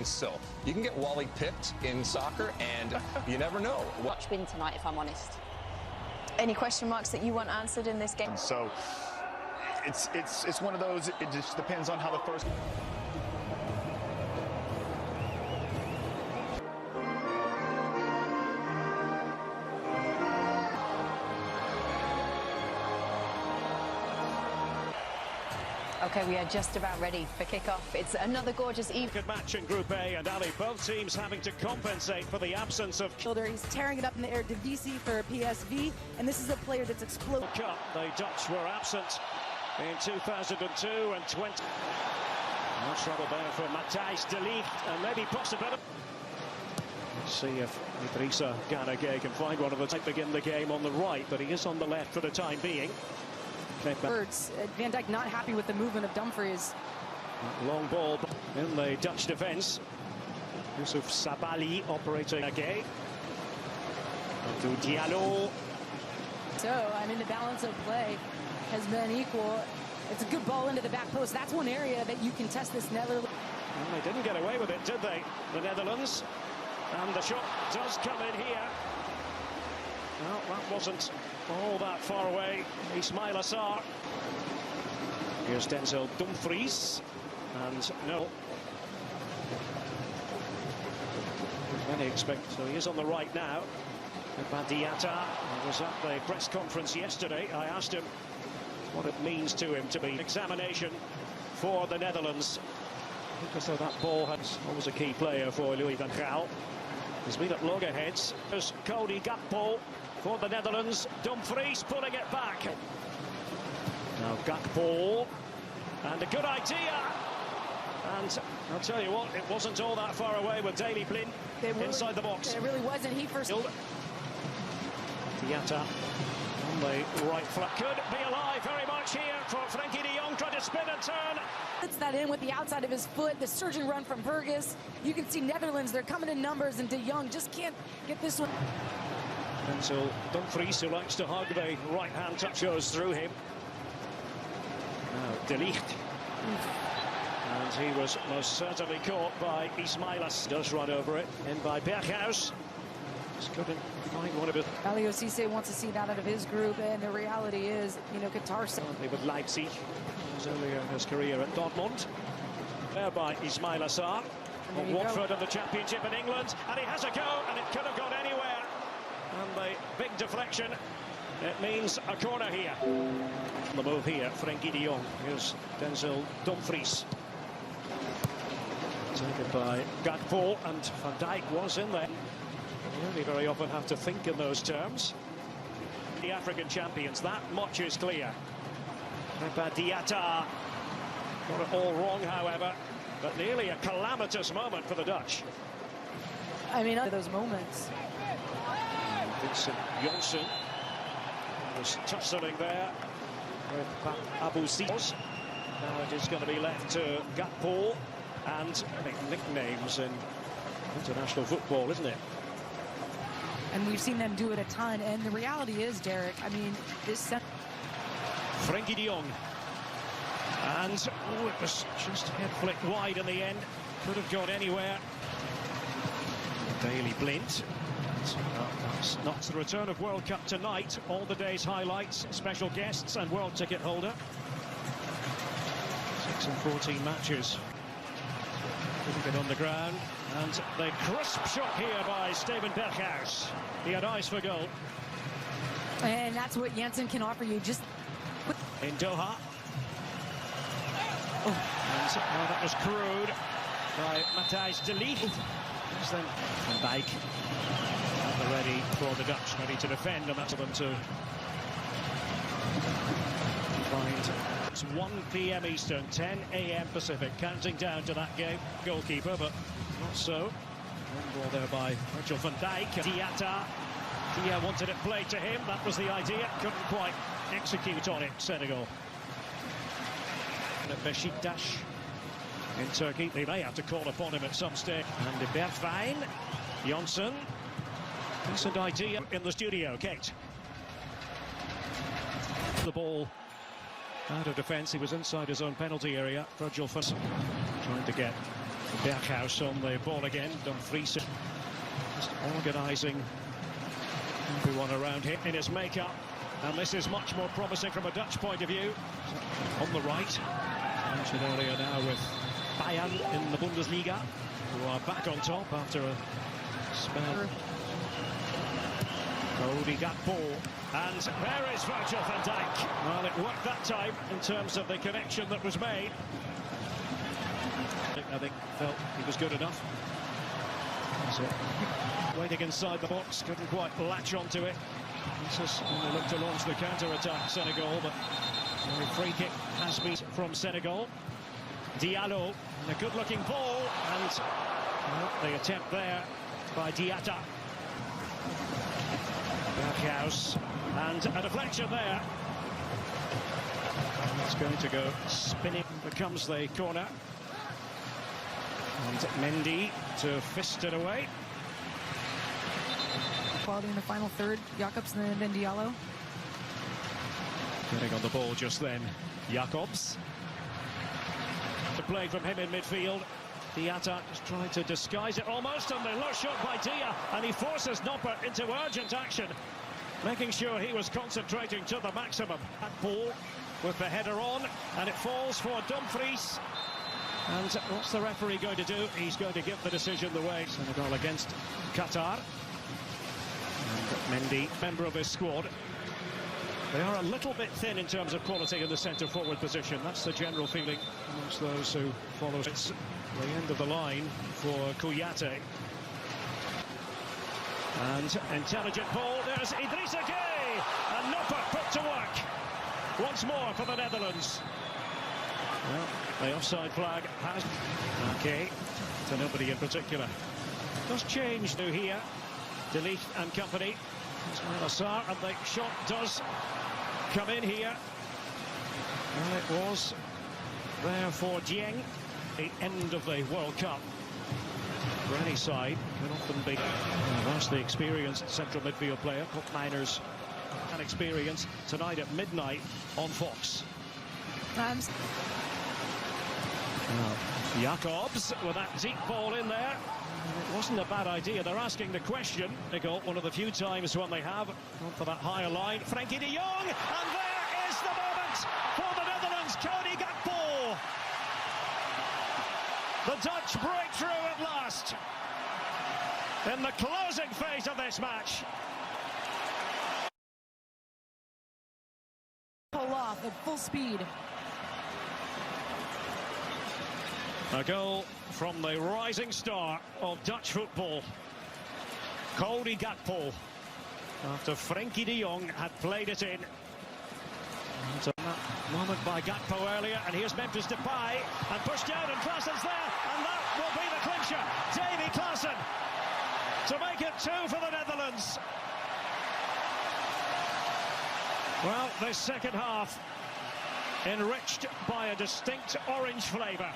So you can get Wally pipped in soccer, and you never know. Watch win tonight, if I'm honest. Any question marks that you want answered in this game? So it's one of those. It just depends on how the first. Okay, we are just about ready for kickoff. It's another gorgeous evening. Good match in Group A, and Ali, both teams having to compensate for the absence of He's tearing it up in the air to VC for PSV, and this is a player that's exploded. Cup. The Dutch were absent in 2002 and 20. No trouble there for Matthijs de Ligt, and maybe possibility. Let's see if Idrissa Gana Gueye can find one of them to begin the game on the right, but he is on the left for the time being. Birds. Van Dijk not happy with the movement of Dumfries. Long ball in the Dutch defence. Yusuf Sabali operating again. To Diallo. So, I mean, the balance of play has been equal. It's a good ball into the back post. That's one area that you can test this Netherlands. Well, they didn't get away with it, did they? The Netherlands. And the shot does come in here. Well, that wasn't all that far away. Ismail Assar. Here's Denzel Dumfries. And no. Many expect, so he is on the right now. Badiata was at the press conference yesterday. I asked him what it means to him to be examination for the Netherlands. Because though that ball has always a key player for Louis van Gaal. He's been at loggerheads. There's Cody Gakpo for the Netherlands. Dumfries pulling it back. Now Gakpo. And a good idea. And I'll tell you what, it wasn't all that far away with Daley Blind inside the box. It really wasn't. He first. Diatta on the right flank. Could be alive very much here for Frenkie de Jong, trying to spin and turn. Puts that in with the outside of his foot. The surging run from Burgess. You can see Netherlands, they're coming in numbers, and de Jong just can't get this one. And so Dumfries, who likes to hug, the right-hand touch goes through him. Now De Ligt. And he was most certainly caught by Ismailas. Does run over it. In by Berghuis. Just couldn't find one of it. Aliou Cisse wants to see that out of his group, and the reality is, you know, Qatar. With Leipzig. He was earlier in his career at Dortmund. There by Ismail Assar. Of Watford in the Championship in England. And he has a go, and it could have gone anywhere. And the big deflection. It means a corner here. The move here, Frenkie de Jong. Here's Denzel Dumfries. Taken by Gakpo, and Van Dijk was in there. You only very often have to think in those terms. The African champions, that much is clear. Diatta got it all wrong, however, but nearly a calamitous moment for the Dutch. I mean, those moments. Vincent Janssen was tussling there with Abu Zis. Now it is going to be left to Gakpo, and I think nicknames in international football, isn't it? And we've seen them do it a ton, and the reality is, Derek, I mean, this... Frenkie de Jong. And oh, it was just head flicked wide in the end. Could have gone anywhere. Daley Blind. That's not the return of World Cup tonight. All the day's highlights, special guests and world ticket holder. 6 and 14 matches. Couldn't get on the ground. And the crisp shot here by Steven Berghuis. He had eyes for goal. And that's what Janssen can offer you. Just in Doha. Oh. And that was crude by Matthijs de Ligt. Then Van Dijk at the ready for the Dutch, ready to defend, and that's for them to find. It's 1 p.m. Eastern, 10 a.m. Pacific, counting down to that game. Goalkeeper, but not so. One ball there by Virgil van Dijk. Diatta. Dia wanted it played to him. That was the idea. Couldn't quite execute on it, Senegal. And at Beşiktaş in Turkey, they may have to call upon him at some stage. And de Bergwijn, Janssen. Decent idea in the studio, Kate. The ball out of defence. He was inside his own penalty area. Virgil trying to get Berghuis on the ball again. Dumfries just organising everyone around him in his makeup. And this is much more promising from a Dutch point of view. On the right, mentioned earlier now with Bayern in the Bundesliga, who are back on top after a spell. Cody Gakpo, and there is Virgil van Dijk. Well, it worked that time in terms of the connection that was made. I think felt he was good enough. Waiting inside the box, couldn't quite latch onto it. This only looked to launch the counter-attack, Senegal, but the free kick has been from Senegal. Diallo, and a good-looking ball, and the attempt there by Diatta. Berghuis, and a deflection there. It's going to go spinning, becomes the corner. And Mendy to fist it away. Quality in the final third, Jacobs and then Diallo. Getting on the ball just then, Jacobs. The play from him in midfield. Diatta just trying to disguise it almost, and the low shot by Dia, and he forces Noppert into urgent action, making sure he was concentrating to the maximum. That ball with the header on, and it falls for Dumfries. And what's the referee going to do? He's going to give the decision the way. Senegal against Qatar. And Mendy, member of his squad. They are a little bit thin in terms of quality in the centre-forward position. That's the general feeling amongst those who follow. It's the end of the line for Kouyaté. And intelligent ball. There's Idrissa Gueye. And Noppert put to work. Once more for the Netherlands. Well, the offside flag has... Okay, to nobody in particular. Does change to here. Delete and company. Ismail Assar, and the shot does come in here. Well, it was there for Dieng. The end of the World Cup. For any side, can often be a vastly experienced central midfield player. Put Miners and experience tonight at midnight on Fox. Jacobs with that deep ball in there. It wasn't a bad idea. They're asking the question. They got one of the few times when they have gone for that higher line. Frenkie de Jong, and there is the moment for the Netherlands. Cody Gakpo. The Dutch breakthrough at last in the closing phase of this match. Pull off at full speed. A goal from the rising star of Dutch football, Cody Gakpo, after Frenkie de Jong had played it in. And that moment by Gakpo earlier, and here's Memphis Depay, and pushed down, and Klaasen's there, and that will be the clincher. Davy Klaasen to make it 2 for the Netherlands. Well, this second half enriched by a distinct orange flavour.